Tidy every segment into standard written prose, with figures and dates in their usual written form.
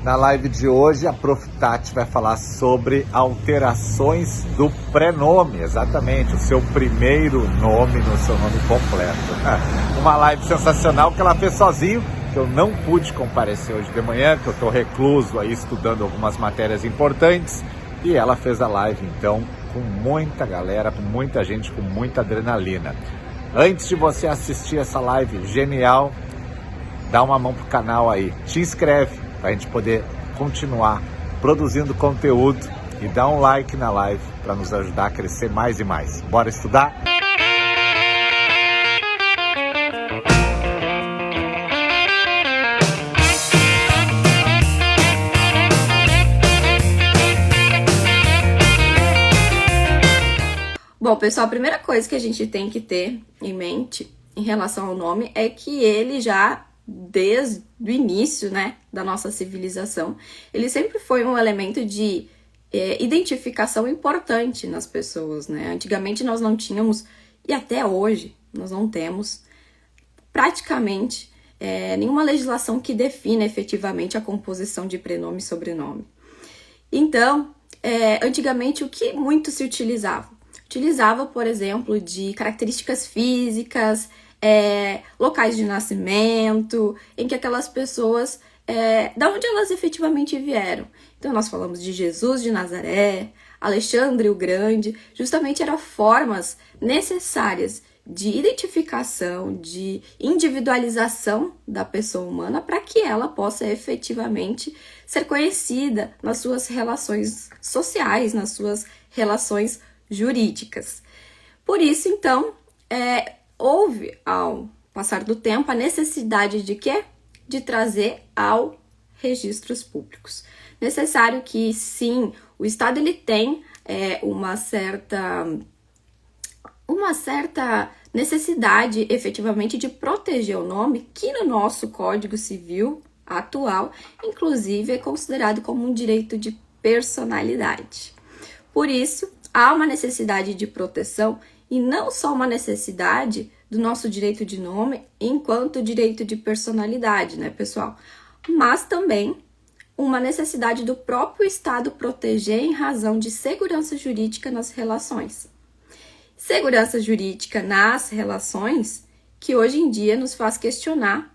Na live de hoje, a Prof. Tati vai falar sobre alterações do prenome, exatamente, o seu primeiro nome no seu nome completo. Uma live sensacional que ela fez sozinho, que eu não pude comparecer hoje de manhã, que eu estou recluso aí estudando algumas matérias importantes, e ela fez a live, então, com muita galera, com muita gente, com muita adrenalina. Antes de você assistir essa live genial, dá uma mão pro canal aí, te inscreve, para a gente poder continuar produzindo conteúdo e dá um like na live para nos ajudar a crescer mais e mais. Bora estudar? Bom, pessoal, a primeira coisa que a gente tem que ter em mente em relação ao nome é que ele já, desde o início, né, da nossa civilização, ele sempre foi um elemento de identificação importante nas pessoas, né? Antigamente nós não tínhamos, e até hoje nós não temos, praticamente nenhuma legislação que defina efetivamente a composição de prenome e sobrenome. Então, antigamente o que muito se utilizava? Utilizava, por exemplo, de características físicas, locais de nascimento, em que aquelas pessoas, da onde elas efetivamente vieram. Então nós falamos de Jesus de Nazaré, Alexandre o Grande, justamente eram formas necessárias de identificação, de individualização da pessoa humana para que ela possa efetivamente ser conhecida nas suas relações sociais, nas suas relações jurídicas. Por isso, então, houve, ao passar do tempo, a necessidade de quê? De trazer ao registros públicos. Necessário que, sim, o Estado ele tem uma certa necessidade, efetivamente, de proteger o nome, que no nosso Código Civil atual, inclusive, é considerado como um direito de personalidade. Por isso, há uma necessidade de proteção e não só uma necessidade do nosso direito de nome enquanto direito de personalidade, né, pessoal? Mas também uma necessidade do próprio Estado proteger em razão de segurança jurídica nas relações. Segurança jurídica nas relações que hoje em dia nos faz questionar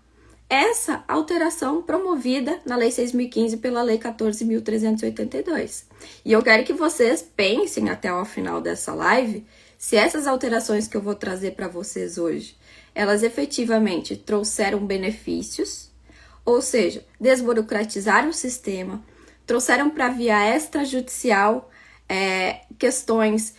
essa alteração promovida na Lei 6.015 pela Lei 14.382. E eu quero que vocês pensem até o final dessa live se essas alterações que eu vou trazer para vocês hoje, elas efetivamente trouxeram benefícios, ou seja, desburocratizaram o sistema, trouxeram para a via extrajudicial questões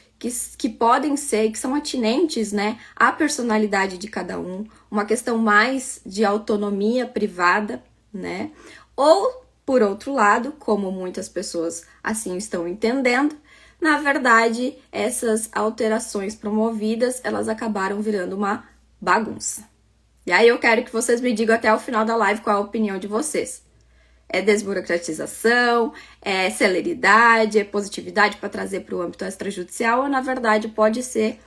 que podem ser, que são atinentes, né, à personalidade de cada um, uma questão mais de autonomia privada, né? Ou, por outro lado, como muitas pessoas assim estão entendendo, na verdade, essas alterações promovidas, elas acabaram virando uma bagunça. E aí eu quero que vocês me digam até o final da live qual é a opinião de vocês. É desburocratização, é celeridade, é positividade para trazer para o âmbito extrajudicial ou, na verdade, pode ser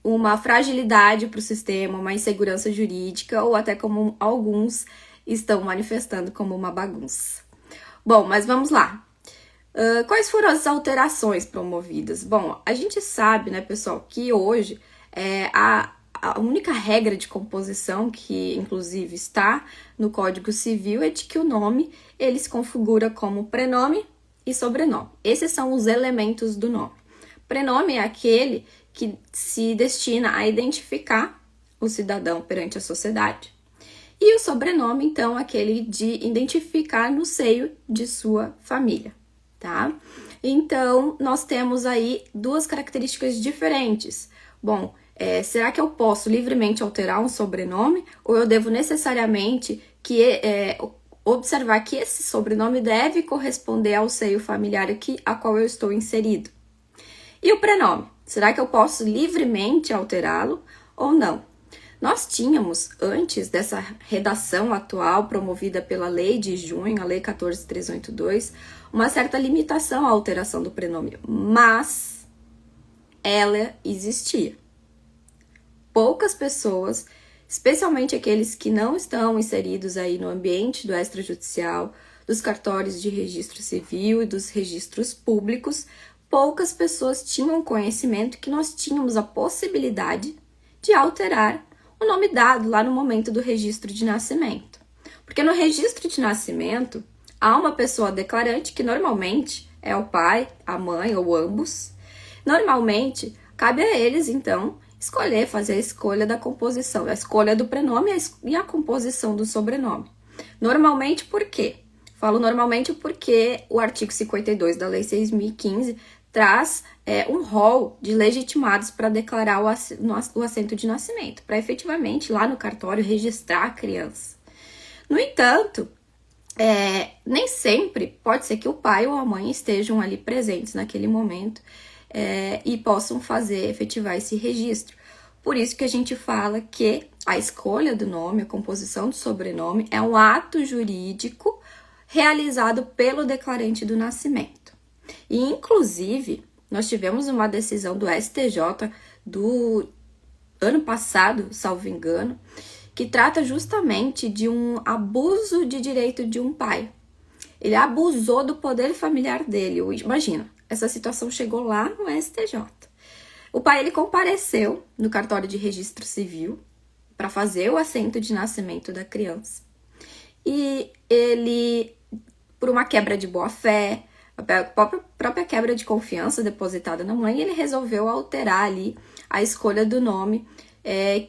uma fragilidade para o sistema, uma insegurança jurídica ou até como alguns estão manifestando como uma bagunça. Bom, mas vamos lá. Quais foram as alterações promovidas? Bom, a gente sabe, né, pessoal, que hoje a única regra de composição que, inclusive, está no Código Civil é de que o nome ele se configura como prenome e sobrenome. Esses são os elementos do nome. Prenome é aquele que se destina a identificar o cidadão perante a sociedade. E o sobrenome, então, é aquele de identificar no seio de sua família, tá? Então, nós temos aí duas características diferentes. Bom, será que eu posso livremente alterar um sobrenome ou eu devo necessariamente observar que esse sobrenome deve corresponder ao seio familiar a qual eu estou inserido? E o prenome? Será que eu posso livremente alterá-lo ou não? Nós tínhamos, antes dessa redação atual promovida pela Lei de Junho, a Lei 14.382, uma certa limitação à alteração do prenome, mas ela existia. Poucas pessoas, especialmente aqueles que não estão inseridos aí no ambiente do extrajudicial, dos cartórios de registro civil e dos registros públicos, poucas pessoas tinham conhecimento que nós tínhamos a possibilidade de alterar o nome dado lá no momento do registro de nascimento. Porque no registro de nascimento, há uma pessoa declarante que normalmente é o pai, a mãe ou ambos. Normalmente, cabe a eles, então, fazer a escolha da composição, a escolha do prenome e a composição do sobrenome. Normalmente, por quê? Falo normalmente porque o artigo 52 da Lei 6.015 traz um rol de legitimados para declarar o assento de nascimento, para efetivamente lá no cartório registrar a criança. No entanto, nem sempre pode ser que o pai ou a mãe estejam ali presentes naquele momento e possam efetivar esse registro. Por isso que a gente fala que a escolha do nome, a composição do sobrenome é um ato jurídico realizado pelo declarante do nascimento. E, inclusive, nós tivemos uma decisão do STJ do ano passado, salvo engano, que trata justamente de um abuso de direito de um pai. Ele abusou do poder familiar dele. Imagina, essa situação chegou lá no STJ. O pai, ele compareceu no cartório de registro civil para fazer o assento de nascimento da criança. E ele, por uma quebra de boa-fé, a própria quebra de confiança depositada na mãe, ele resolveu alterar ali a escolha do nome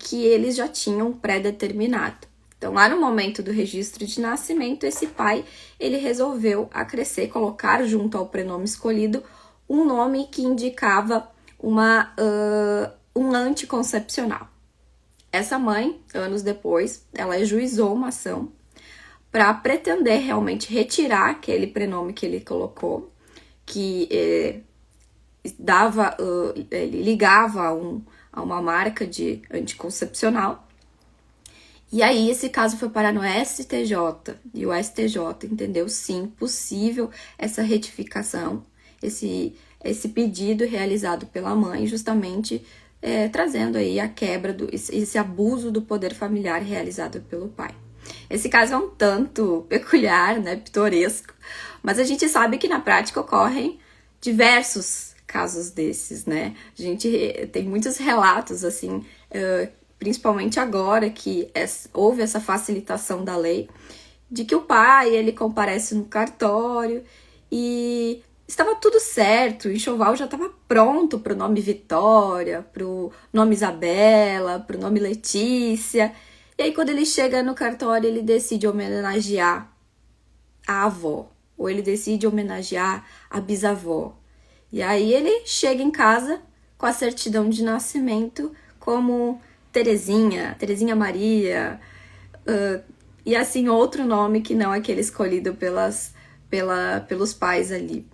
que eles já tinham pré-determinado. Então, lá no momento do registro de nascimento, esse pai, ele resolveu acrescer, colocar junto ao prenome escolhido um nome que indicava um anticoncepcional. Essa mãe, anos depois, ela ajuizou uma ação para pretender realmente retirar aquele prenome que ele colocou, que ele ligava a uma marca de anticoncepcional. E aí esse caso foi parar no STJ, e o STJ entendeu sim possível essa retificação, esse pedido realizado pela mãe, justamente trazendo aí a quebra esse abuso do poder familiar realizado pelo pai. Esse caso é um tanto peculiar, né, pitoresco, mas a gente sabe que na prática ocorrem diversos casos desses, né? A gente tem muitos relatos, assim, principalmente agora que houve essa facilitação da lei, de que o pai, ele comparece no cartório e estava tudo certo, o enxoval já estava pronto para o nome Vitória, para o nome Isabela, para o nome Letícia. E aí, quando ele chega no cartório, ele decide homenagear a avó, ou ele decide homenagear a bisavó. E aí, ele chega em casa com a certidão de nascimento como Terezinha Maria, e assim, outro nome que não aquele escolhido pelos pais ali.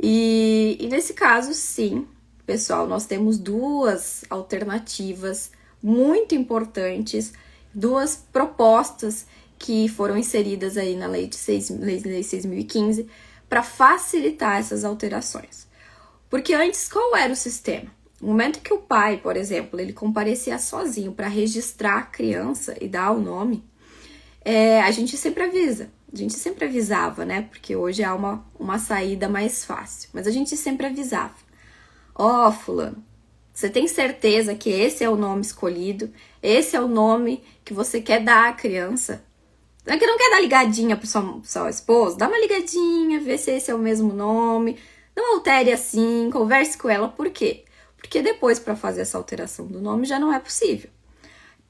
E nesse caso, sim, pessoal, nós temos duas alternativas muito importantes, duas propostas que foram inseridas aí na Lei 6.015 para facilitar essas alterações. Porque antes, qual era o sistema? No momento que o pai, por exemplo, ele comparecia sozinho para registrar a criança e dar o nome, a gente sempre avisava, né? Porque hoje há uma saída mais fácil. Mas a gente sempre avisava. Ó, fulano, você tem certeza que esse é o nome escolhido? Esse é o nome que você quer dar à criança? Não é que não quer dar ligadinha pro seu esposo? Dá uma ligadinha, vê se esse é o mesmo nome. Não altere assim, converse com ela. Por quê? Porque depois, para fazer essa alteração do nome, já não é possível.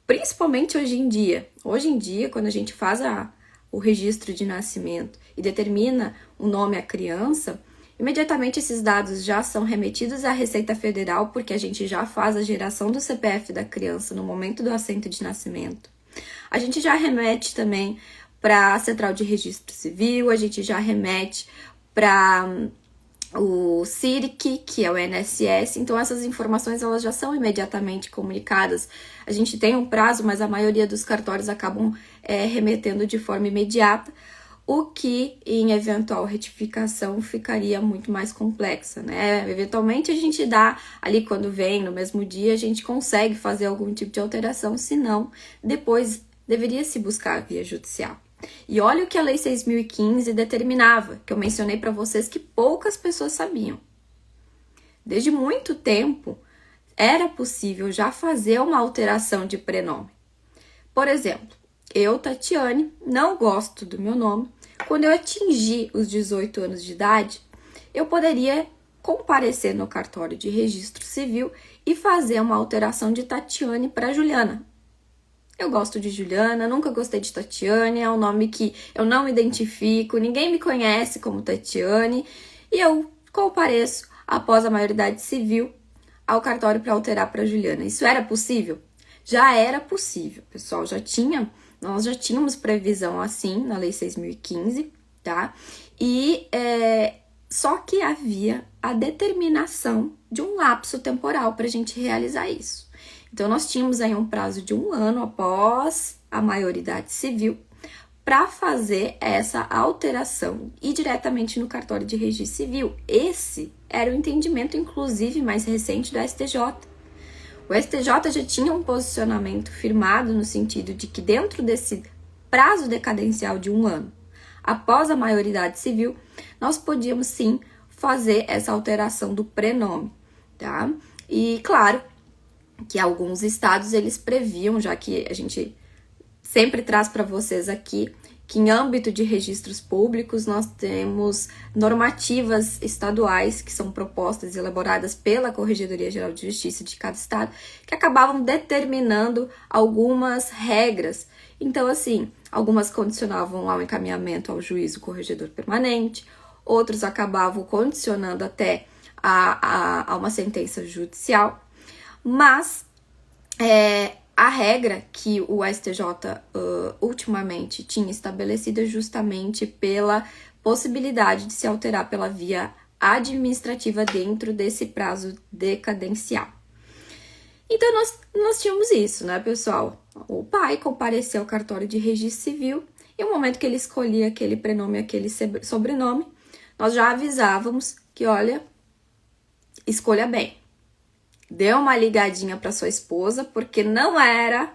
Principalmente hoje em dia. Hoje em dia, quando a gente faz o registro de nascimento e determina o nome à criança, imediatamente esses dados já são remetidos à Receita Federal, porque a gente já faz a geração do CPF da criança no momento do assento de nascimento. A gente já remete também para a Central de Registro Civil, a gente já remete para o CIRC, que é o INSS, então essas informações elas já são imediatamente comunicadas. A gente tem um prazo, mas a maioria dos cartórios acabam remetendo de forma imediata, o que em eventual retificação ficaria muito mais complexa, né? Eventualmente a gente dá ali quando vem, no mesmo dia, a gente consegue fazer algum tipo de alteração, senão depois deveria se buscar a via judicial. E olha o que a Lei 6.015 determinava, que eu mencionei para vocês que poucas pessoas sabiam. Desde muito tempo, era possível já fazer uma alteração de prenome. Por exemplo, eu, Tatiane, não gosto do meu nome. Quando eu atingir os 18 anos de idade, eu poderia comparecer no cartório de registro civil e fazer uma alteração de Tatiane para Juliana. Eu gosto de Juliana, nunca gostei de Tatiane, é um nome que eu não me identifico, ninguém me conhece como Tatiane, e eu compareço após a maioridade civil ao cartório para alterar para Juliana. Isso era possível? Já era possível, pessoal, nós já tínhamos previsão assim na Lei 6.015, tá? E só que havia a determinação de um lapso temporal para a gente realizar isso. Então, nós tínhamos aí um prazo de 1 ano após a maioridade civil para fazer essa alteração e diretamente no cartório de registro civil. Esse era o entendimento, inclusive, mais recente do STJ. O STJ já tinha um posicionamento firmado no sentido de que dentro desse prazo decadencial de 1 ano, após a maioridade civil, nós podíamos sim fazer essa alteração do prenome, tá? E claro que alguns estados eles previam, já que a gente sempre traz para vocês aqui, que em âmbito de registros públicos nós temos normativas estaduais que são propostas e elaboradas pela Corregedoria Geral de Justiça de cada estado, que acabavam determinando algumas regras. Então, assim, algumas condicionavam ao encaminhamento ao juízo corregedor permanente, outros acabavam condicionando até a uma sentença judicial, mas a regra que o STJ ultimamente tinha estabelecido é justamente pela possibilidade de se alterar pela via administrativa dentro desse prazo decadencial. Então, nós tínhamos isso, né, pessoal? O pai compareceu ao cartório de registro civil e no momento que ele escolhia aquele prenome, aquele sobrenome, nós já avisávamos que, olha, escolha bem. Dê uma ligadinha para sua esposa, porque não era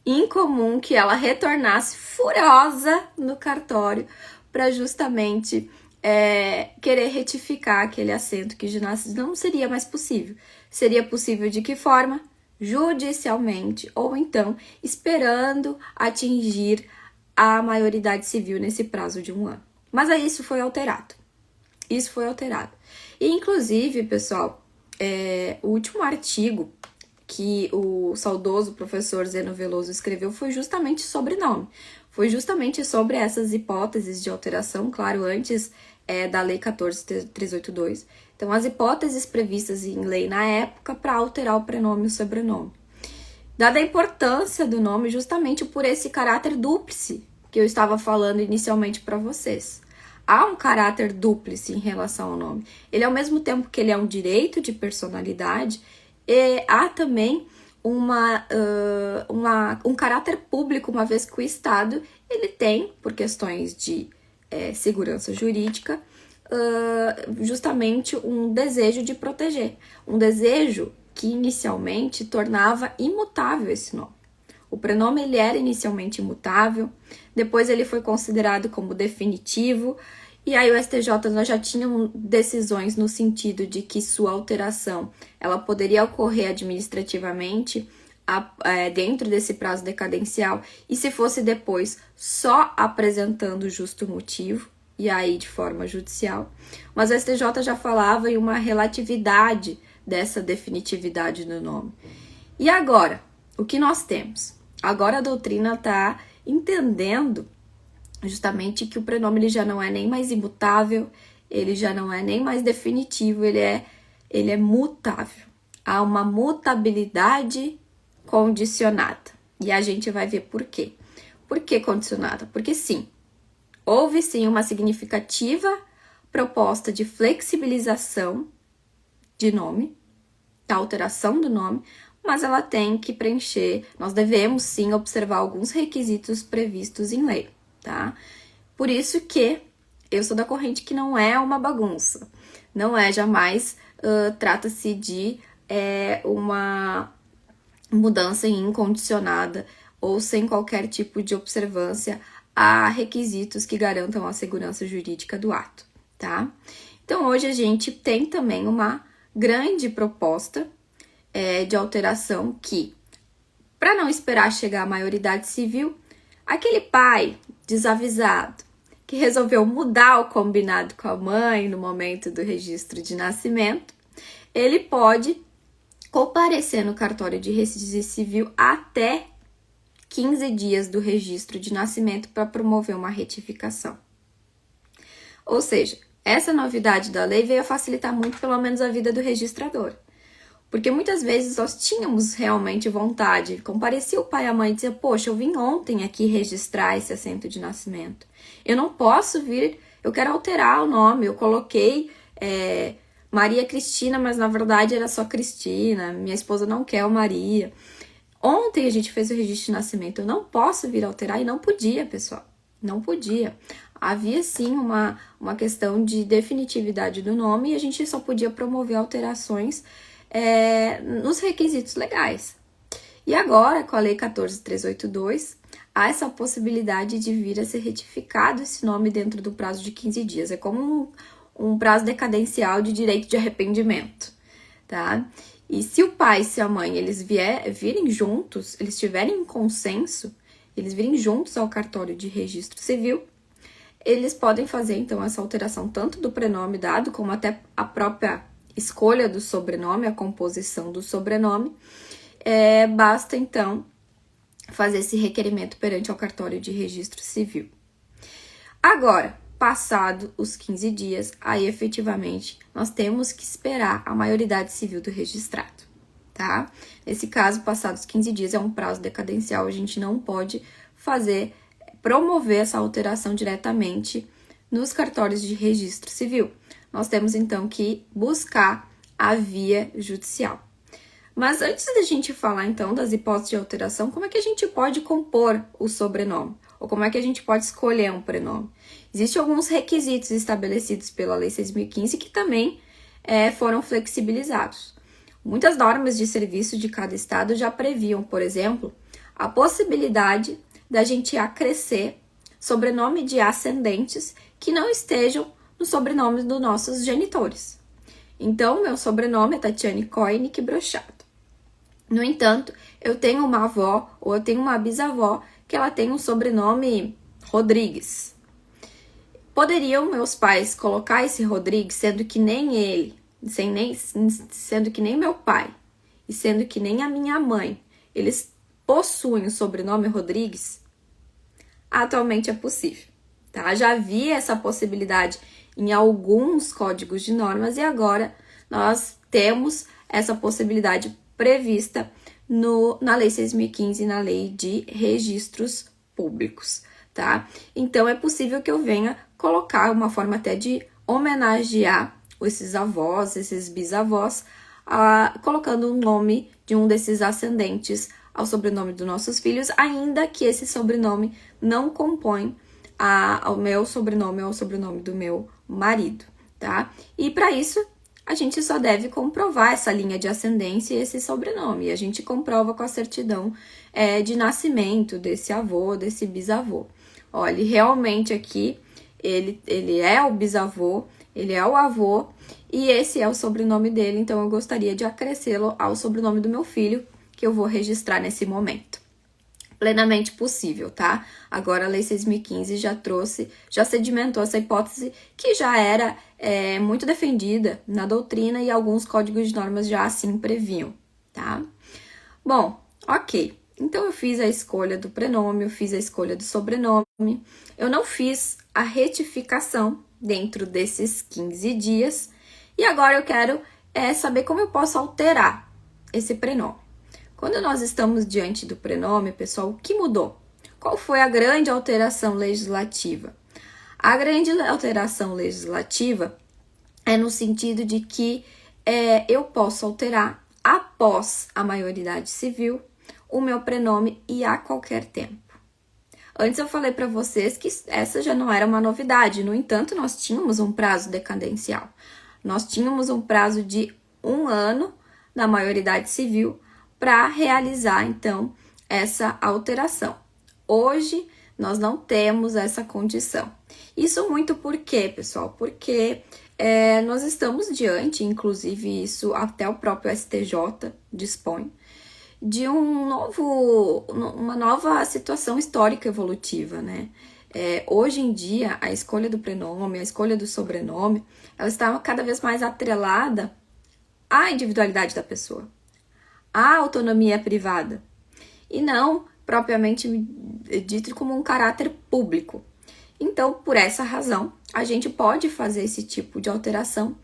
incomum que ela retornasse furiosa no cartório para justamente querer retificar aquele assento que já não seria mais possível. Seria possível de que forma? Judicialmente, ou então esperando atingir a maioridade civil nesse prazo de 1 ano. Mas aí isso foi alterado. Isso foi alterado. E, inclusive, pessoal, o último artigo que o saudoso professor Zeno Veloso escreveu foi justamente sobre nome. Foi justamente sobre essas hipóteses de alteração, claro, antes da Lei 14.382. Então, as hipóteses previstas em lei na época para alterar o prenome e o sobrenome. Dada a importância do nome justamente por esse caráter dúplice que eu estava falando inicialmente para vocês. Há um caráter dúplice em relação ao nome. Ele, ao mesmo tempo que ele é um direito de personalidade, há também um caráter público, uma vez que o Estado ele tem, por questões de segurança jurídica, justamente um desejo de proteger. Um desejo que inicialmente tornava imutável esse nome. O prenome ele era inicialmente imutável, depois ele foi considerado como definitivo, e aí o STJ nós já tínhamos decisões no sentido de que sua alteração ela poderia ocorrer administrativamente dentro desse prazo decadencial, e se fosse depois só apresentando justo motivo, e aí de forma judicial. Mas o STJ já falava em uma relatividade dessa definitividade do nome. E agora, o que nós temos? Agora a doutrina está entendendo justamente que o prenome ele já não é nem mais imutável, ele já não é nem mais definitivo, ele é mutável. Há uma mutabilidade condicionada. E a gente vai ver por quê. Por que condicionada? Porque sim, houve sim uma significativa proposta de flexibilização de nome, da alteração do nome, mas ela tem que preencher, nós devemos sim observar alguns requisitos previstos em lei, tá? Por isso que eu sou da corrente que não é uma bagunça, não é jamais, trata-se de uma mudança incondicionada ou sem qualquer tipo de observância a requisitos que garantam a segurança jurídica do ato, tá? Então, hoje a gente tem também uma grande proposta de alteração que, para não esperar chegar à maioridade civil, aquele pai desavisado que resolveu mudar o combinado com a mãe no momento do registro de nascimento, ele pode comparecer no cartório de registro civil até 15 dias do registro de nascimento para promover uma retificação. Ou seja, essa novidade da lei veio a facilitar muito, pelo menos, a vida do registrador. Porque muitas vezes nós tínhamos realmente vontade, comparecia o pai e a mãe e dizia, poxa, eu vim ontem aqui registrar esse assento de nascimento. Eu não posso vir, eu quero alterar o nome, eu coloquei Maria Cristina, mas na verdade era só Cristina, minha esposa não quer o Maria. Ontem a gente fez o registro de nascimento, eu não posso vir alterar, e não podia, pessoal, não podia. Havia sim uma questão de definitividade do nome e a gente só podia promover alterações nos requisitos legais. E agora, com a Lei 14.382, há essa possibilidade de vir a ser retificado esse nome dentro do prazo de 15 dias. É como um prazo decadencial de direito de arrependimento, tá? E se o pai e se a mãe, eles virem juntos, eles tiverem em consenso, eles virem juntos ao cartório de registro civil, eles podem fazer, então, essa alteração tanto do prenome dado, como até a própria escolha do sobrenome, a composição do sobrenome. Basta, então, fazer esse requerimento perante ao cartório de registro civil. Agora, passado os 15 dias, aí efetivamente nós temos que esperar a maioridade civil do registrado, tá? Nesse caso, passados 15 dias é um prazo decadencial, a gente não pode promover essa alteração diretamente nos cartórios de registro civil. Nós temos então que buscar a via judicial. Mas antes da gente falar então das hipóteses de alteração, como é que a gente pode compor o sobrenome? Ou como é que a gente pode escolher um prenome? Existem alguns requisitos estabelecidos pela Lei 6.015 que também foram flexibilizados. Muitas normas de serviço de cada estado já previam, por exemplo, a possibilidade da gente acrescer sobrenome de ascendentes que não estejam nos sobrenomes dos nossos genitores. Então, meu sobrenome é Tatiane Koenig Brochado. No entanto, eu tenho uma avó ou eu tenho uma bisavó que ela tem um sobrenome Rodrigues. Poderiam meus pais colocar esse Rodrigues, sendo que nem ele, sendo que nem meu pai e sendo que nem a minha mãe, eles possuem o sobrenome Rodrigues? Atualmente é possível, tá? Já havia essa possibilidade em alguns códigos de normas e agora nós temos essa possibilidade prevista na Lei 6.015 e na Lei de Registros Públicos, tá? Então, é possível que eu venha colocar uma forma até de homenagear esses avós, esses bisavós, colocando o nome de um desses ascendentes ao sobrenome dos nossos filhos, ainda que esse sobrenome não compõe ao meu sobrenome ou ao sobrenome do meu marido, tá? E para isso, a gente só deve comprovar essa linha de ascendência e esse sobrenome. E a gente comprova com a certidão de nascimento desse avô, desse bisavô. Olha, realmente aqui, ele é o bisavô, ele é o avô, e esse é o sobrenome dele, então eu gostaria de acrescê-lo ao sobrenome do meu filho, que eu vou registrar nesse momento. Plenamente possível, tá? Agora a Lei 6.015 já sedimentou essa hipótese que já era muito defendida na doutrina e alguns códigos de normas já assim previam, tá? Bom, ok. Então eu fiz a escolha do prenome, eu fiz a escolha do sobrenome, eu não fiz a retificação dentro desses 15 dias e agora eu quero saber como eu posso alterar esse prenome. Quando nós estamos diante do prenome, pessoal, o que mudou? Qual foi a grande alteração legislativa? A grande alteração legislativa é no sentido de que eu posso alterar após a maioridade civil o meu prenome e a qualquer tempo. Antes eu falei para vocês que essa já não era uma novidade, no entanto, nós tínhamos um prazo decadencial. Nós tínhamos um prazo de 1 ano na maioridade civil para realizar, então, essa alteração. Hoje, nós não temos essa condição. Isso muito por quê, pessoal? Porque nós estamos diante, inclusive isso até o próprio STJ dispõe, de uma nova situação histórica evolutiva, né? Hoje em dia, a escolha do prenome, a escolha do sobrenome, ela está cada vez mais atrelada à individualidade da pessoa, à autonomia privada, e não propriamente dito como um caráter público. Então, por essa razão, a gente pode fazer esse tipo de alteração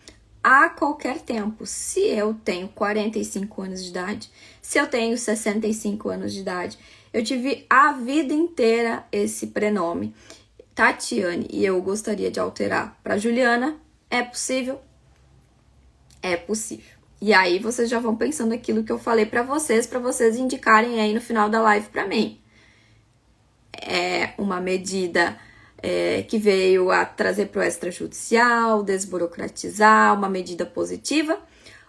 a qualquer tempo. Se eu tenho 45 anos de idade, se eu tenho 65 anos de idade, eu tive a vida inteira esse prenome, Tatiane, e eu gostaria de alterar para Juliana, é possível? É possível. E aí vocês já vão pensando aquilo que eu falei para vocês indicarem aí no final da live para mim. É uma medida que veio a trazer para o extrajudicial, desburocratizar, uma medida positiva,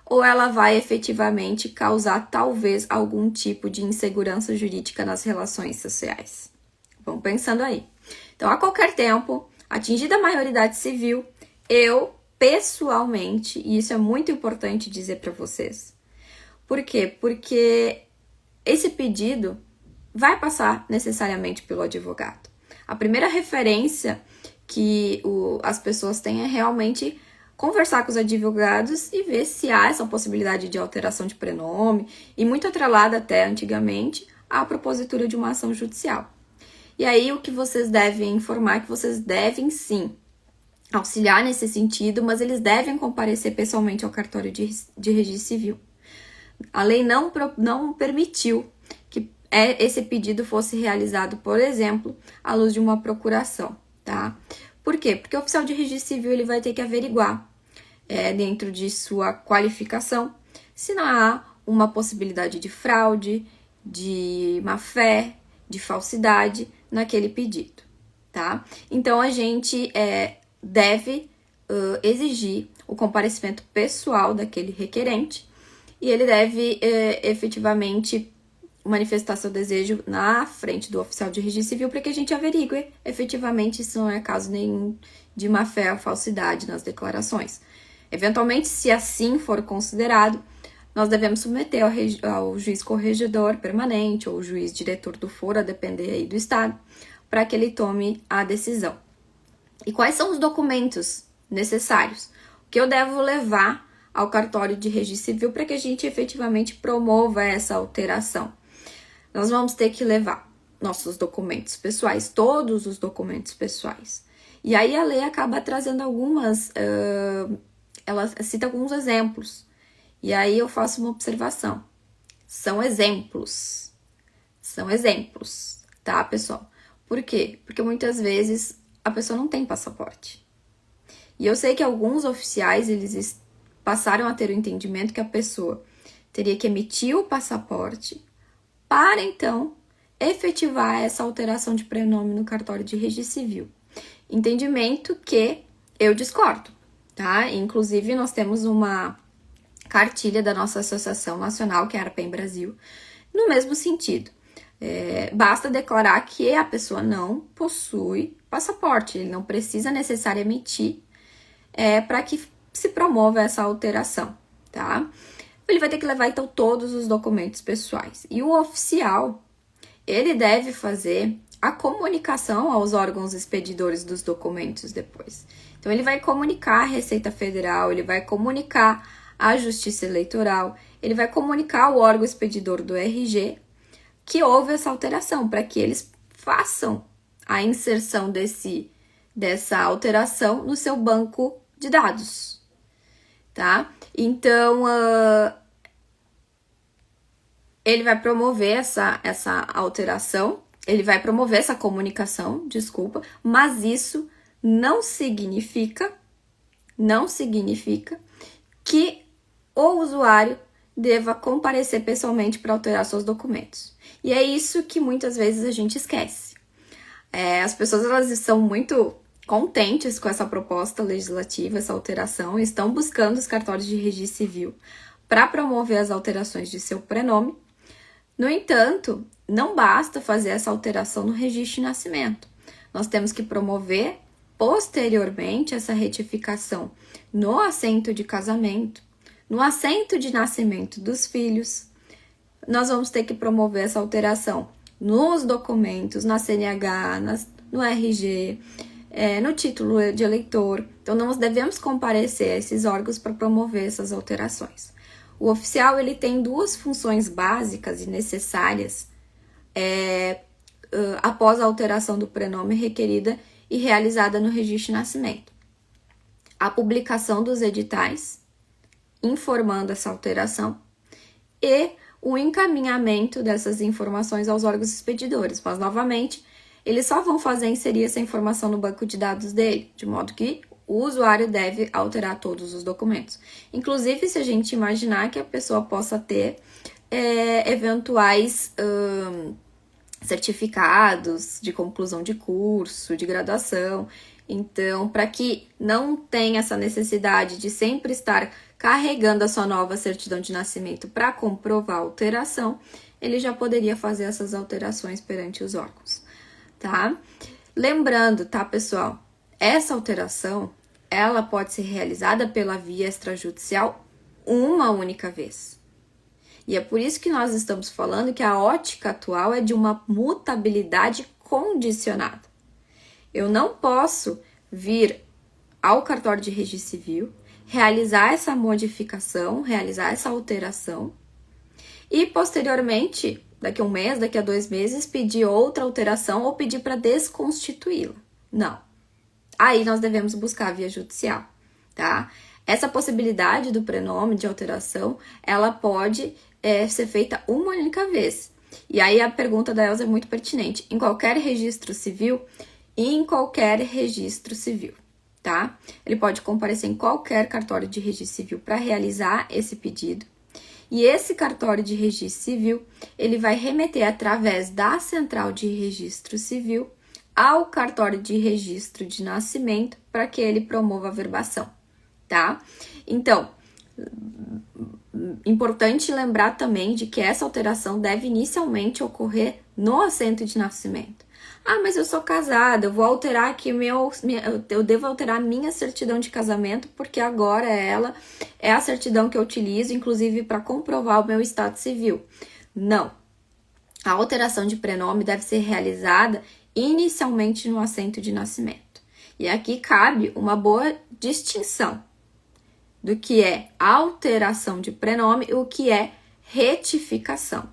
ou ela vai efetivamente causar talvez algum tipo de insegurança jurídica nas relações sociais? Vão pensando aí. Então, a qualquer tempo, atingida a maioridade civil, eu pessoalmente, e isso é muito importante dizer para vocês. Por quê? Porque esse pedido vai passar necessariamente pelo advogado. A primeira referência que as pessoas têm é realmente conversar com os advogados e ver se há essa possibilidade de alteração de prenome, e muito atrelada até antigamente à propositura de uma ação judicial. E aí o que vocês devem informar é que vocês devem sim auxiliar nesse sentido, mas eles devem comparecer pessoalmente ao cartório de registro civil. A lei não permitiu que esse pedido fosse realizado, por exemplo, à luz de uma procuração, tá? Por quê? Porque o oficial de registro civil ele vai ter que averiguar, dentro de sua qualificação, se não há uma possibilidade de fraude, de má-fé, de falsidade naquele pedido, tá? Então, a gente deve exigir o comparecimento pessoal daquele requerente e ele deve efetivamente manifestar seu desejo na frente do oficial de registro civil para que a gente averigue efetivamente se não é caso nenhum de má-fé ou falsidade nas declarações. Eventualmente, se assim for considerado, nós devemos submeter ao juiz corregedor permanente ou juiz diretor do foro, a depender aí do estado, para que ele tome a decisão. E quais são os documentos necessários? O que eu devo levar ao cartório de registro civil para que a gente efetivamente promova essa alteração? Nós vamos ter que levar nossos documentos pessoais, todos os documentos pessoais. E aí a lei acaba trazendo ela cita alguns exemplos. E aí eu faço uma observação. São exemplos, tá, pessoal? Por quê? Porque muitas vezes a pessoa não tem passaporte. E eu sei que alguns oficiais, eles passaram a ter o entendimento que a pessoa teria que emitir o passaporte para, então, efetivar essa alteração de prenome no cartório de registro civil. Entendimento que eu discordo, tá? Inclusive, nós temos uma cartilha da nossa Associação Nacional, que é a ARPEM Brasil, no mesmo sentido. Basta declarar que a pessoa não possui passaporte, ele não precisa necessariamente emitir para que se promova essa alteração, tá? Ele vai ter que levar, então, todos os documentos pessoais. E o oficial, ele deve fazer a comunicação aos órgãos expedidores dos documentos depois. Então, ele vai comunicar à Receita Federal, ele vai comunicar à Justiça Eleitoral, ele vai comunicar ao órgão expedidor do RG que houve essa alteração, para que eles façam a inserção dessa alteração no seu banco de dados, tá? Então, ele vai promover essa alteração, ele vai promover essa comunicação, mas isso não significa que o usuário deva comparecer pessoalmente para alterar seus documentos. E é isso que muitas vezes a gente esquece. As pessoas, elas estão muito contentes com essa proposta legislativa, essa alteração, estão buscando os cartórios de registro civil para promover as alterações de seu prenome, No entanto, não basta fazer essa alteração no registro de nascimento. Nós temos que promover posteriormente essa retificação no assento de casamento, no assento de nascimento dos filhos. Nós vamos ter que promover essa alteração nos documentos, na CNH, no RG, no título de eleitor. Então, nós devemos comparecer a esses órgãos para promover essas alterações. O oficial ele tem duas funções básicas e necessárias após a alteração do prenome requerida e realizada no registro de nascimento. A publicação dos editais, informando essa alteração, e o encaminhamento dessas informações aos órgãos expedidores. Mas, novamente, eles só vão inserir essa informação no banco de dados dele, de modo que o usuário deve alterar todos os documentos. Inclusive, se a gente imaginar que a pessoa possa ter eventuais certificados de conclusão de curso, de graduação. Então, para que não tenha essa necessidade de sempre estar carregando a sua nova certidão de nascimento para comprovar a alteração, ele já poderia fazer essas alterações perante os órgãos, tá? Lembrando, tá, pessoal? Essa alteração, ela pode ser realizada pela via extrajudicial uma única vez. E é por isso que nós estamos falando que a ótica atual é de uma mutabilidade condicionada. Eu não posso vir ao cartório de registro civil, realizar essa modificação, realizar essa alteração e, posteriormente, daqui a um mês, daqui a 2 meses, pedir outra alteração ou pedir para desconstituí-la. Não. Aí nós devemos buscar a via judicial, tá? Essa possibilidade do prenome de alteração, ela pode ser feita uma única vez. E aí a pergunta da Elza é muito pertinente. Em qualquer registro civil, em qualquer registro civil, tá? Ele pode comparecer em qualquer cartório de registro civil para realizar esse pedido. E esse cartório de registro civil, ele vai remeter através da central de registro civil ao cartório de registro de nascimento para que ele promova a verbação, tá? Então, importante lembrar também de que essa alteração deve inicialmente ocorrer no assento de nascimento. Ah, mas eu sou casada, eu vou alterar aqui eu devo alterar a minha certidão de casamento, porque agora ela é a certidão que eu utilizo, inclusive para comprovar o meu estado civil. Não. A alteração de prenome deve ser realizada inicialmente no assento de nascimento. E aqui cabe uma boa distinção do que é alteração de prenome e o que é retificação,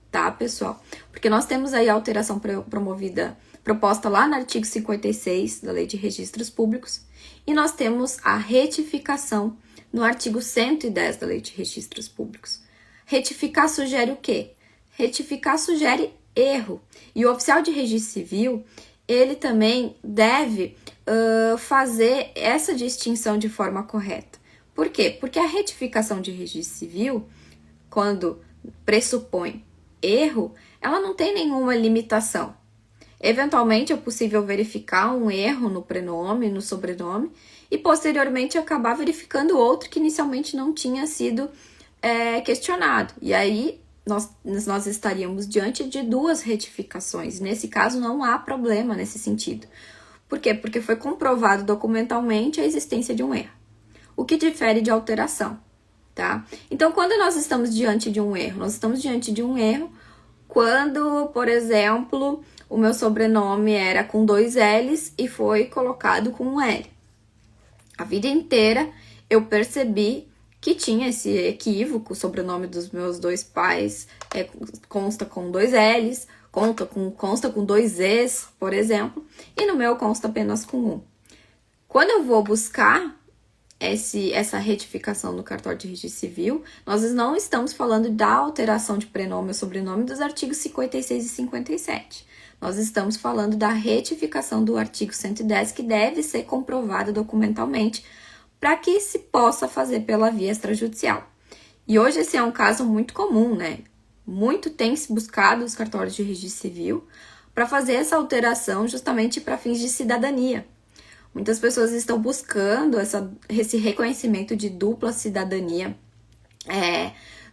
tá, pessoal? Porque nós temos aí a alteração proposta lá no artigo 56 da Lei de Registros Públicos e nós temos a retificação no artigo 110 da Lei de Registros Públicos. Retificar sugere o quê? Retificar sugere erro. E o oficial de registro civil, ele também deve fazer essa distinção de forma correta. Por quê? Porque a retificação de registro civil, quando pressupõe erro, ela não tem nenhuma limitação. Eventualmente é possível verificar um erro no prenome, no sobrenome, e posteriormente acabar verificando outro que inicialmente não tinha sido questionado. E aí nós estaríamos diante de 2 retificações. Nesse caso não há problema nesse sentido. Por quê? Porque foi comprovado documentalmente a existência de um erro. O que difere de alteração, tá? Então, quando nós estamos diante de um erro? Nós estamos diante de um erro quando, por exemplo, o meu sobrenome era com 2 L's e foi colocado com um L. A vida inteira eu percebi que tinha esse equívoco, o sobrenome dos meus 2 pais consta com 2 L's, consta com 2 E's, por exemplo, e no meu consta apenas com 1. Quando eu vou buscar essa retificação no cartório de registro civil, nós não estamos falando da alteração de prenome ou sobrenome dos artigos 56 e 57. Nós estamos falando da retificação do artigo 110, que deve ser comprovada documentalmente para que se possa fazer pela via extrajudicial. E hoje esse é um caso muito comum, né? Muito tem se buscado os cartórios de registro civil para fazer essa alteração justamente para fins de cidadania. Muitas pessoas estão buscando esse reconhecimento de dupla cidadania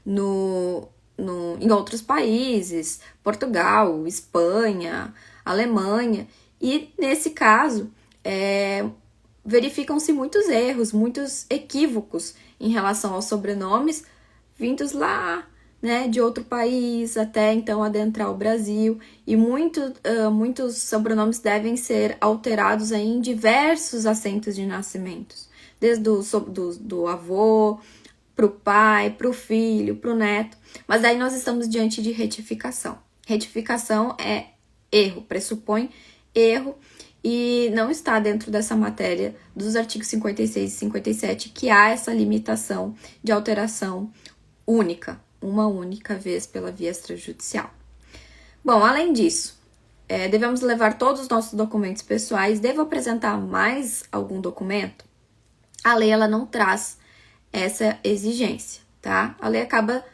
no em outros países, Portugal, Espanha, Alemanha, e nesse caso verificam-se muitos erros, muitos equívocos em relação aos sobrenomes vindos lá, né, de outro país até então adentrar o Brasil, e muitos sobrenomes devem ser alterados aí em diversos assentos de nascimentos, desde do avô para o pai, para o filho, para o neto, mas aí nós estamos diante de retificação. Retificação é erro, pressupõe erro, e não está dentro dessa matéria dos artigos 56 e 57 que há essa limitação de alteração única, uma única vez pela via extrajudicial. Bom, além disso, devemos levar todos os nossos documentos pessoais. Devo apresentar mais algum documento? A lei ela não traz essa exigência, tá? A lei acaba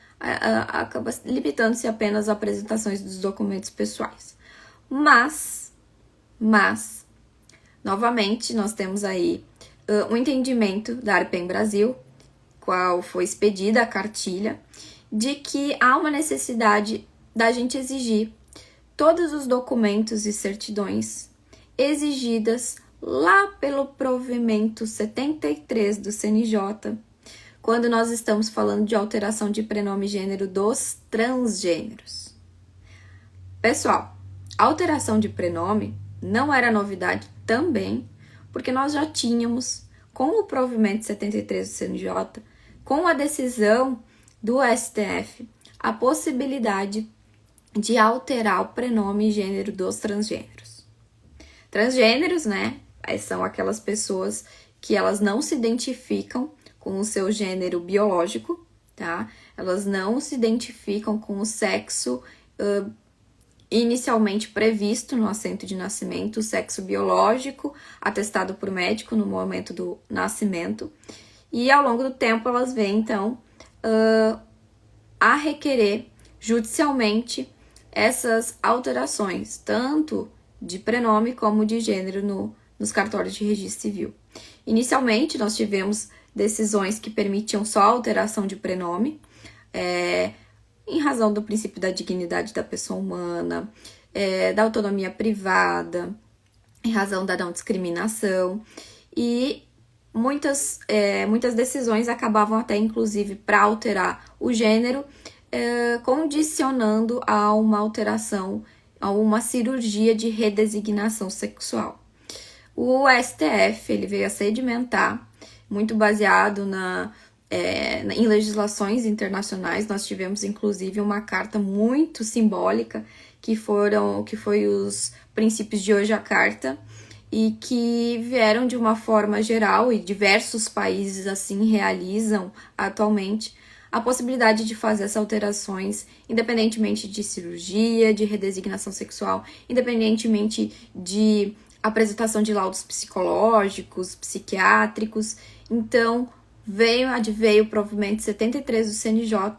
limitando-se apenas a apresentações dos documentos pessoais. Mas, novamente, nós temos aí um entendimento da Arpen Brasil, qual foi expedida a cartilha, de que há uma necessidade da gente exigir todos os documentos e certidões exigidas lá pelo provimento 73 do CNJ, quando nós estamos falando de alteração de prenome e gênero dos transgêneros. Pessoal, alteração de prenome não era novidade também, porque nós já tínhamos, com o provimento 73 do CNJ, com a decisão do STF, a possibilidade de alterar o prenome e gênero dos transgêneros. Transgêneros, né, são aquelas pessoas que elas não se identificam com o seu gênero biológico, tá? Elas não se identificam com o sexo inicialmente previsto no assento de nascimento, o sexo biológico, atestado por médico no momento do nascimento. E ao longo do tempo elas vêm, então, a requerer judicialmente essas alterações, tanto de prenome como de gênero nos cartórios de registro civil. Inicialmente, nós tivemos decisões que permitiam só a alteração de prenome, em razão do princípio da dignidade da pessoa humana, da autonomia privada, em razão da não discriminação, e muitas decisões acabavam até, inclusive, para alterar o gênero, condicionando a uma alteração, a uma cirurgia de redesignação sexual. O STF ele veio a sedimentar, muito baseado em legislações internacionais. Nós tivemos, inclusive, uma carta muito simbólica, que foi os princípios de Yogyakarta, e que vieram de uma forma geral, e diversos países assim realizam atualmente, a possibilidade de fazer essas alterações, independentemente de cirurgia, de redesignação sexual, independentemente de apresentação de laudos psicológicos, psiquiátricos. Então, veio o provimento 73 do CNJ,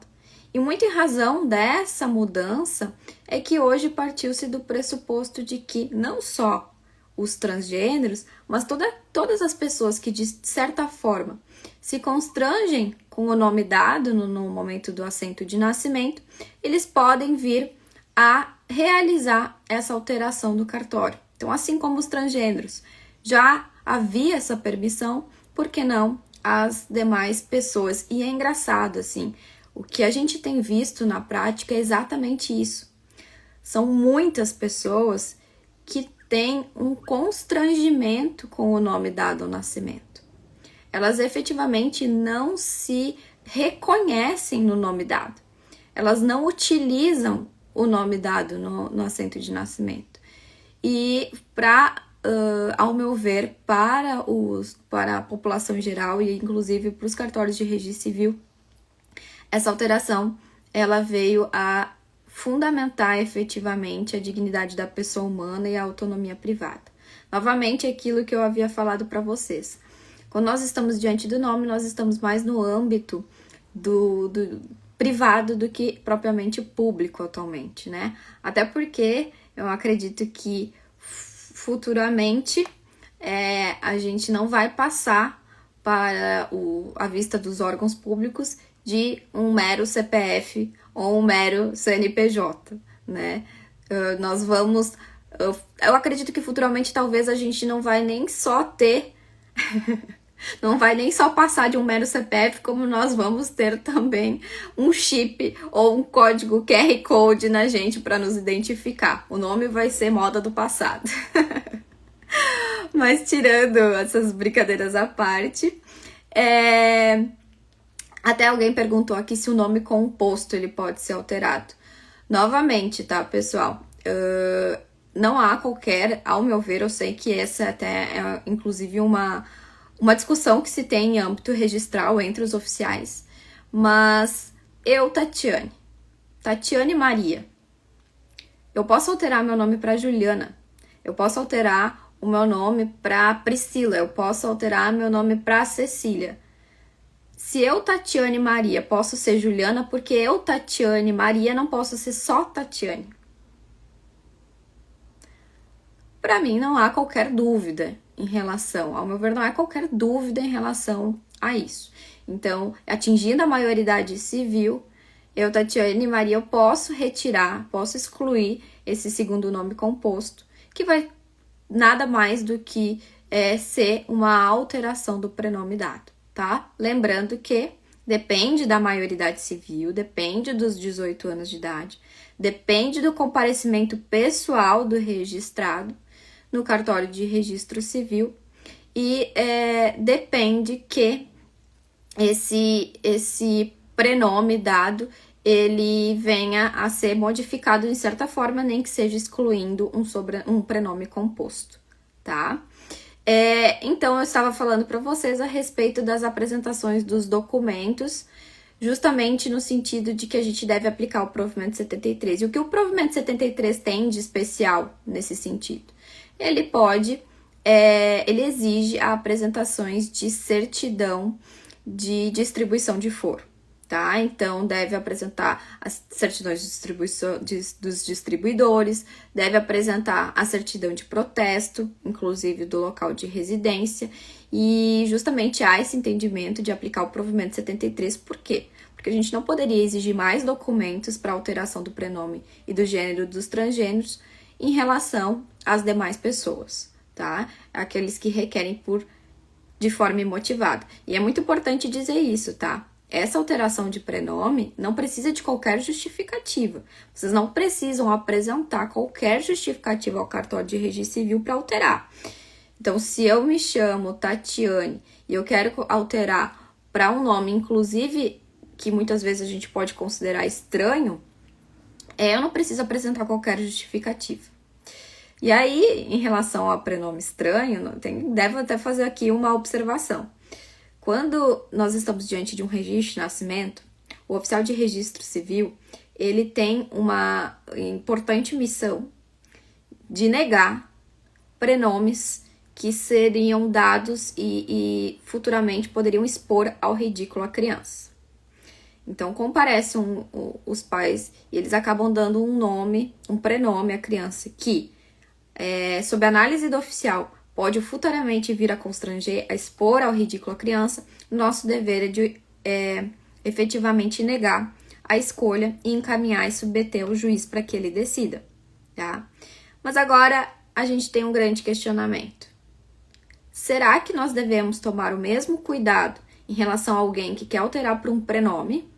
e muito em razão dessa mudança é que hoje partiu-se do pressuposto de que não só os transgêneros, mas todas as pessoas que, de certa forma, se constrangem com o nome dado no momento do assento de nascimento, eles podem vir a realizar essa alteração do cartório. Então, assim como os transgêneros já havia essa permissão, por que não as demais pessoas? E é engraçado, assim, o que a gente tem visto na prática é exatamente isso. São muitas pessoas que têm um constrangimento com o nome dado ao nascimento. Elas efetivamente não se reconhecem no nome dado. Elas não utilizam o nome dado no assento de nascimento. E ao meu ver, para a população em geral e inclusive para os cartórios de registro civil, essa alteração ela veio a fundamentar efetivamente a dignidade da pessoa humana e a autonomia privada. Novamente, aquilo que eu havia falado para vocês. Quando nós estamos diante do nome, nós estamos mais no âmbito do privado do que propriamente público atualmente, né? Até porque eu acredito que futuramente a gente não vai passar para a vista dos órgãos públicos de um mero CPF ou um mero CNPJ, né? Nós vamos... Eu acredito que futuramente talvez a gente não vai nem só ter... não vai nem só passar de um mero CPF, como nós vamos ter também um chip ou um código QR Code na gente para nos identificar. O nome vai ser moda do passado. Mas tirando essas brincadeiras à parte, até alguém perguntou aqui se o nome composto ele pode ser alterado. Novamente, tá, pessoal? Não há qualquer, ao meu ver, eu sei que essa até é inclusive uma discussão que se tem em âmbito registral entre os oficiais, mas eu, Tatiane Maria, eu posso alterar meu nome para Juliana, eu posso alterar o meu nome para Priscila, eu posso alterar meu nome para Cecília. Se eu, Tatiane Maria, posso ser Juliana, porque eu, Tatiane Maria, não posso ser só Tatiane. Para mim, não há qualquer dúvida em relação, ao meu ver, não há qualquer dúvida em relação a isso. Então, atingindo a maioridade civil, eu, Tatiane Maria, eu posso retirar, posso excluir esse segundo nome composto, que vai nada mais do que ser uma alteração do prenome dado, tá? Lembrando que depende da maioridade civil, depende dos 18 anos de idade, depende do comparecimento pessoal do registrado no cartório de registro civil e depende que esse prenome dado ele venha a ser modificado de certa forma, nem que seja excluindo um prenome composto, tá? Então, eu estava falando para vocês a respeito das apresentações dos documentos, justamente no sentido de que a gente deve aplicar o provimento 73. E o que o provimento 73 tem de especial nesse sentido? Ele ele exige a apresentações de certidão de distribuição de foro, tá? Então, deve apresentar as certidões de distribuição dos distribuidores, deve apresentar a certidão de protesto, inclusive do local de residência, e justamente há esse entendimento de aplicar o provimento 73, por quê? Porque a gente não poderia exigir mais documentos para alteração do prenome e do gênero dos transgêneros em relação às demais pessoas, tá? Aqueles que requerem de forma imotivada. E é muito importante dizer isso, tá? Essa alteração de prenome não precisa de qualquer justificativa. Vocês não precisam apresentar qualquer justificativa ao cartório de registro civil para alterar. Então, se eu me chamo Tatiane e eu quero alterar para um nome, inclusive, que muitas vezes a gente pode considerar estranho, eu não preciso apresentar qualquer justificativa. E aí, em relação ao prenome estranho, devo até fazer aqui uma observação. Quando nós estamos diante de um registro de nascimento, o oficial de registro civil, ele tem uma importante missão de negar prenomes que seriam dados e futuramente poderiam expor ao ridículo a criança. Então, comparecem os pais e eles acabam dando um prenome à criança que, sob análise do oficial, pode futuramente vir a constranger, a expor ao ridículo a criança. Nosso dever é de efetivamente negar a escolha e encaminhar e submeter ao juiz para que ele decida, tá? Mas agora a gente tem um grande questionamento. Será que nós devemos tomar o mesmo cuidado em relação a alguém que quer alterar para um prenome,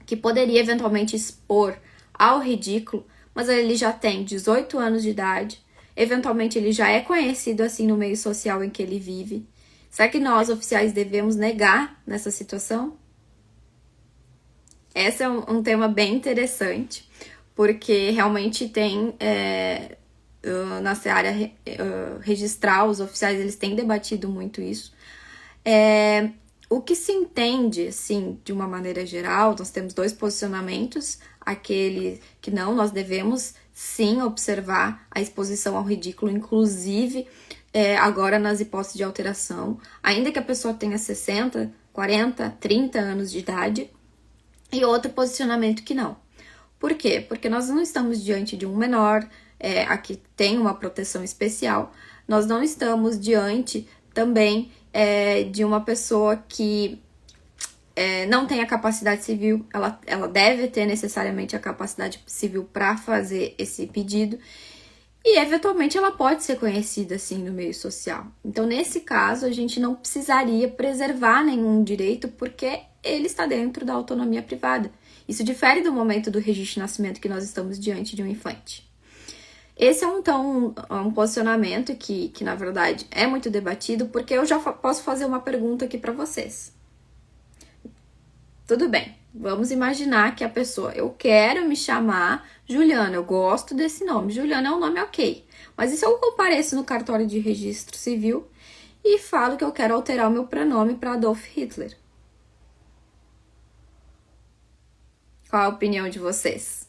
que poderia eventualmente expor ao ridículo, mas ele já tem 18 anos de idade, eventualmente ele já é conhecido assim no meio social em que ele vive? Será que nós, oficiais, devemos negar nessa situação? Esse é um tema bem interessante, porque realmente tem, na seara registral, os oficiais eles têm debatido muito isso. O que se entende, assim, de uma maneira geral, nós temos dois posicionamentos, aquele que não, nós devemos sim observar a exposição ao ridículo, inclusive agora nas hipóteses de alteração, ainda que a pessoa tenha 60, 40, 30 anos de idade, e outro posicionamento que não. Por quê? Porque nós não estamos diante de um menor, aqui tem uma proteção especial, nós não estamos diante também de uma pessoa que não tem a capacidade civil, ela deve ter necessariamente a capacidade civil para fazer esse pedido. E, eventualmente, ela pode ser conhecida, assim, no meio social. Então, nesse caso, a gente não precisaria preservar nenhum direito porque ele está dentro da autonomia privada. Isso difere do momento do registro de nascimento que nós estamos diante de um infante. Esse é, então, um posicionamento que, na verdade, é muito debatido, porque eu já posso fazer uma pergunta aqui para vocês. Tudo bem, vamos imaginar que a pessoa, eu quero me chamar Juliana, eu gosto desse nome, Juliana é um nome ok, mas e se eu compareço no cartório de registro civil e falo que eu quero alterar o meu prenome para Adolf Hitler? Qual a opinião de vocês?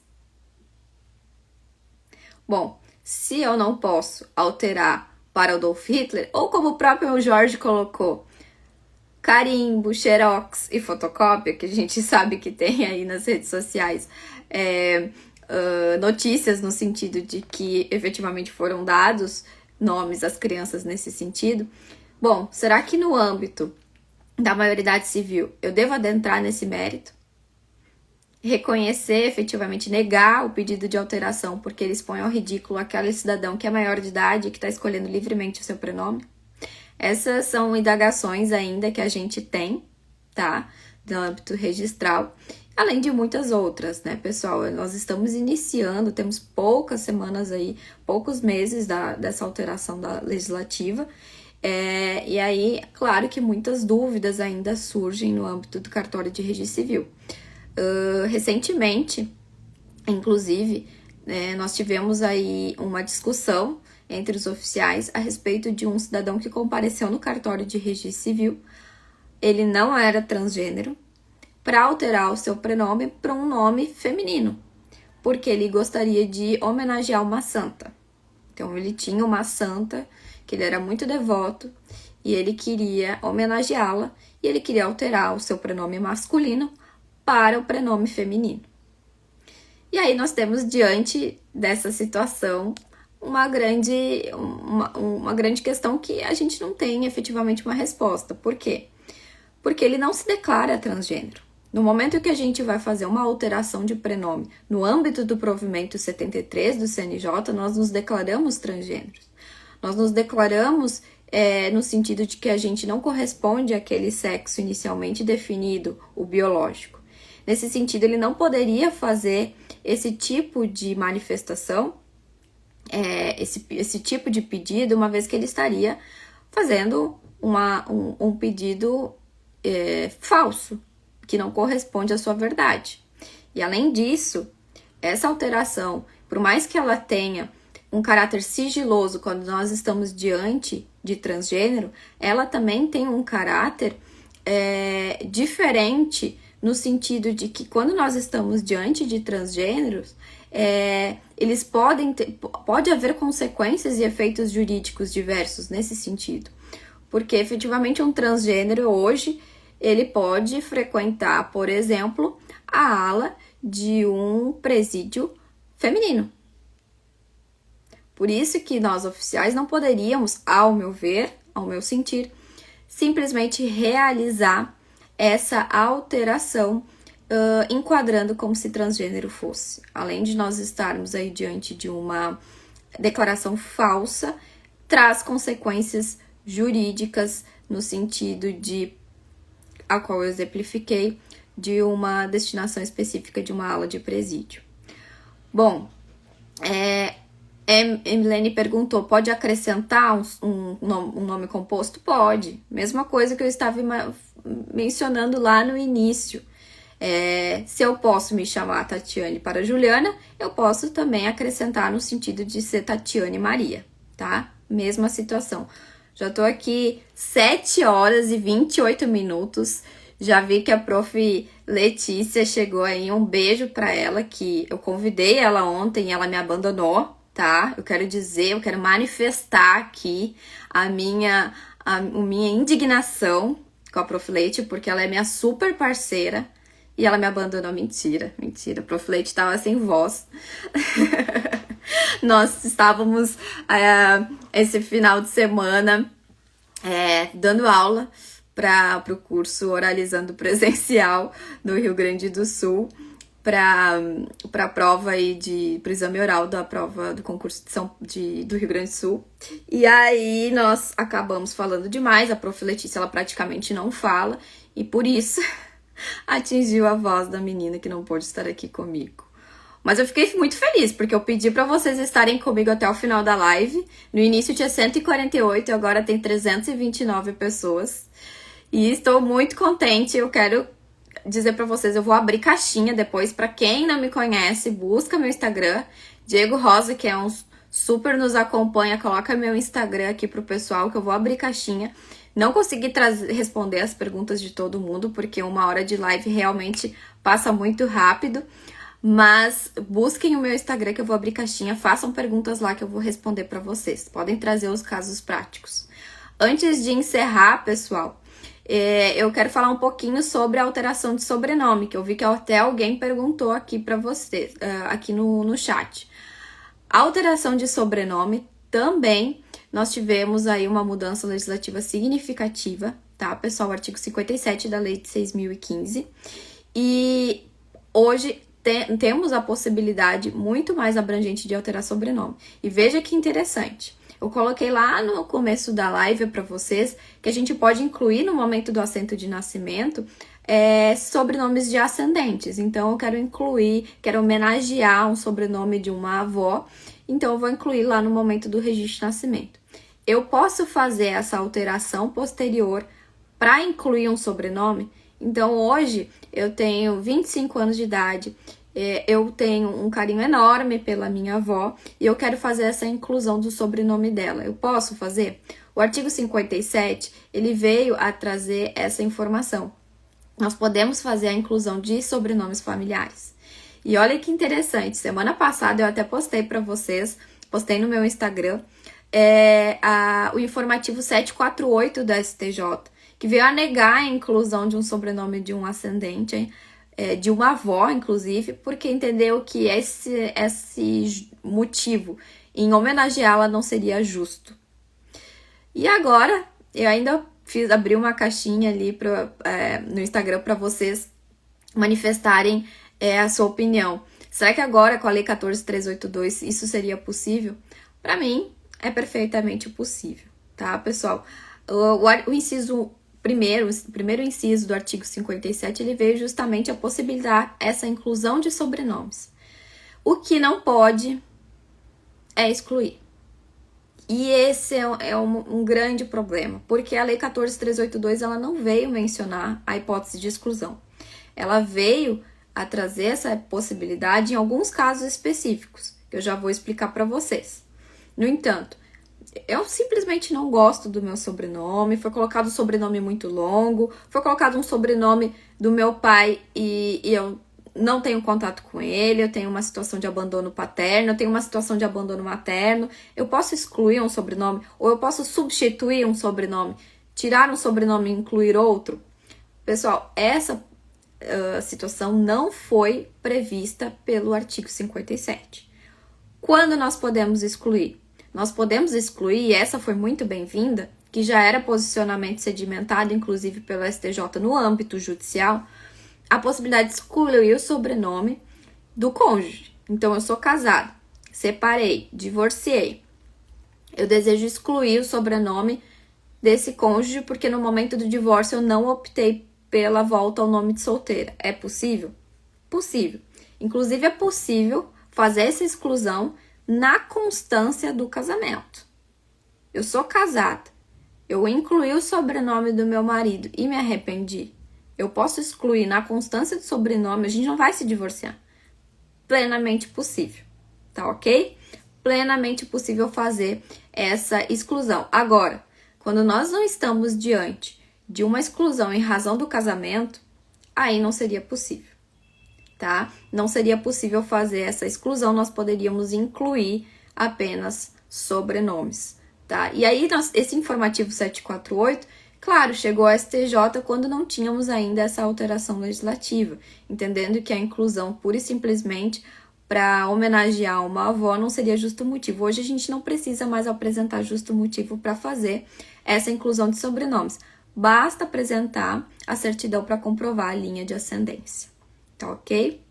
Bom, se eu não posso alterar para Adolf Hitler, ou como o próprio Jorge colocou, carimbo, xerox e fotocópia, que a gente sabe que tem aí nas redes sociais, notícias no sentido de que efetivamente foram dados nomes às crianças nesse sentido. Bom, será que no âmbito da maioridade civil eu devo adentrar nesse mérito? Reconhecer, efetivamente negar o pedido de alteração porque ele expõe ao ridículo aquele cidadão que é maior de idade e que está escolhendo livremente o seu prenome? Essas são indagações ainda que a gente tem, tá? No âmbito registral, além de muitas outras, né, pessoal? Nós estamos iniciando, temos poucas semanas aí, poucos meses dessa alteração da legislativa, e aí, claro que muitas dúvidas ainda surgem no âmbito do cartório de registro civil. Recentemente, inclusive, nós tivemos aí uma discussão entre os oficiais a respeito de um cidadão que compareceu no cartório de registro civil. Ele não era transgênero, para alterar o seu prenome para um nome feminino, porque ele gostaria de homenagear uma santa. Então, ele tinha uma santa, que ele era muito devoto, e ele queria homenageá-la, e ele queria alterar o seu prenome masculino para o prenome feminino. E aí nós temos, diante dessa situação, uma grande questão que a gente não tem efetivamente uma resposta. Por quê? Porque ele não se declara transgênero. No momento que a gente vai fazer uma alteração de prenome no âmbito do provimento 73 do CNJ, nós nos declaramos transgêneros. Nós nos declaramos no sentido de que a gente não corresponde àquele sexo inicialmente definido, o biológico. Nesse sentido, ele não poderia fazer esse tipo de manifestação, esse tipo de pedido, uma vez que ele estaria fazendo um pedido falso, que não corresponde à sua verdade. E além disso, essa alteração, por mais que ela tenha um caráter sigiloso quando nós estamos diante de transgênero, ela também tem um caráter diferente no sentido de que quando nós estamos diante de transgêneros, eles pode haver consequências e efeitos jurídicos diversos nesse sentido. Porque efetivamente um transgênero hoje, ele pode frequentar, por exemplo, a ala de um presídio feminino. Por isso que nós oficiais não poderíamos, ao meu ver, ao meu sentir, simplesmente realizar essa alteração enquadrando como se transgênero fosse. Além de nós estarmos aí diante de uma declaração falsa, traz consequências jurídicas no sentido de, a qual eu exemplifiquei, de uma destinação específica de uma ala de presídio. Bom, Emilene perguntou, pode acrescentar um nome composto? Pode. Mesma coisa que eu estava mencionando lá no início. Se eu posso me chamar Tatiane para Juliana, eu posso também acrescentar no sentido de ser Tatiane Maria, tá? Mesma situação. Já tô aqui 7 horas e 28 minutos. Já vi que a prof. Letícia chegou aí. Um beijo para ela, que eu convidei ela ontem e ela me abandonou, tá? Eu quero manifestar aqui a minha indignação com a prof. Leite, porque ela é minha super parceira e ela me abandonou. Mentira. A prof. Leite estava sem voz. Nós estávamos esse final de semana dando aula para o curso Oralizando Presencial no Rio Grande do Sul, para a prova aí pro exame oral da prova do concurso do Rio Grande do Sul. E aí nós acabamos falando demais, a prof. Letícia, ela praticamente não fala, e por isso atingiu a voz da menina que não pôde estar aqui comigo. Mas eu fiquei muito feliz, porque eu pedi para vocês estarem comigo até o final da live. No início tinha 148 e agora tem 329 pessoas. E estou muito contente, eu quero dizer para vocês, eu vou abrir caixinha depois. Para quem não me conhece, busca meu Instagram, Diego Rosa, que é um super nos acompanha, coloca meu Instagram aqui pro pessoal, que eu vou abrir caixinha. Não consegui responder as perguntas de todo mundo, porque 1 hora de live realmente passa muito rápido. Mas busquem o meu Instagram que eu vou abrir caixinha, façam perguntas lá que eu vou responder para vocês. Podem trazer os casos práticos. Antes de encerrar, pessoal, eu quero falar um pouquinho sobre a alteração de sobrenome, que eu vi que até alguém perguntou aqui para vocês, aqui no chat. A alteração de sobrenome também, nós tivemos aí uma mudança legislativa significativa, tá, pessoal? O artigo 57 da Lei de 6.015. E hoje temos a possibilidade muito mais abrangente de alterar sobrenome. E veja que interessante. Eu coloquei lá no começo da live para vocês que a gente pode incluir no momento do assento de nascimento sobrenomes de ascendentes. Então, eu quero homenagear um sobrenome de uma avó. Então, eu vou incluir lá no momento do registro de nascimento. Eu posso fazer essa alteração posterior para incluir um sobrenome? Então, hoje, eu tenho 25 anos de idade, eu tenho um carinho enorme pela minha avó e eu quero fazer essa inclusão do sobrenome dela. Eu posso fazer? O artigo 57, ele veio a trazer essa informação. Nós podemos fazer a inclusão de sobrenomes familiares. E olha que interessante, semana passada eu até postei para vocês, postei no meu Instagram, o informativo 748 da STJ, que veio a negar a inclusão de um sobrenome de um ascendente, de uma avó, inclusive, porque entendeu que esse motivo em homenageá-la não seria justo. E agora, eu ainda abri uma caixinha ali no Instagram para vocês manifestarem a sua opinião. Será que agora, com a Lei 14.382, isso seria possível? Para mim, é perfeitamente possível, tá, pessoal? O inciso o primeiro inciso do artigo 57, ele veio justamente a possibilitar essa inclusão de sobrenomes. O que não pode é excluir. E esse é um grande problema, porque a Lei 14.382, ela não veio mencionar a hipótese de exclusão. Ela veio a trazer essa possibilidade em alguns casos específicos, que eu já vou explicar para vocês. No entanto, eu simplesmente não gosto do meu sobrenome, foi colocado um sobrenome muito longo, foi colocado um sobrenome do meu pai e eu não tenho contato com ele, eu tenho uma situação de abandono paterno, eu tenho uma situação de abandono materno. Eu posso excluir um sobrenome ou eu posso substituir um sobrenome, tirar um sobrenome e incluir outro? Pessoal, essa situação não foi prevista pelo artigo 57. Quando nós podemos excluir? Nós podemos excluir, e essa foi muito bem-vinda, que já era posicionamento sedimentado, inclusive pelo STJ no âmbito judicial, a possibilidade de excluir o sobrenome do cônjuge. Então, eu sou casado, separei, divorciei. Eu desejo excluir o sobrenome desse cônjuge porque no momento do divórcio eu não optei pela volta ao nome de solteira. É possível? Possível. Inclusive, é possível fazer essa exclusão na constância do casamento. Eu sou casada, eu incluí o sobrenome do meu marido e me arrependi. Eu posso excluir na constância do sobrenome, a gente não vai se divorciar. Plenamente possível, tá ok? Plenamente possível fazer essa exclusão. Agora, quando nós não estamos diante de uma exclusão em razão do casamento, aí não seria possível. Tá? Não seria possível fazer essa exclusão, nós poderíamos incluir apenas sobrenomes, tá? E aí, esse informativo 748, claro, chegou ao STJ quando não tínhamos ainda essa alteração legislativa, entendendo que a inclusão pura e simplesmente para homenagear uma avó não seria justo motivo. Hoje a gente não precisa mais apresentar justo motivo para fazer essa inclusão de sobrenomes. basta apresentar a certidão para comprovar a linha de ascendência, tá ok?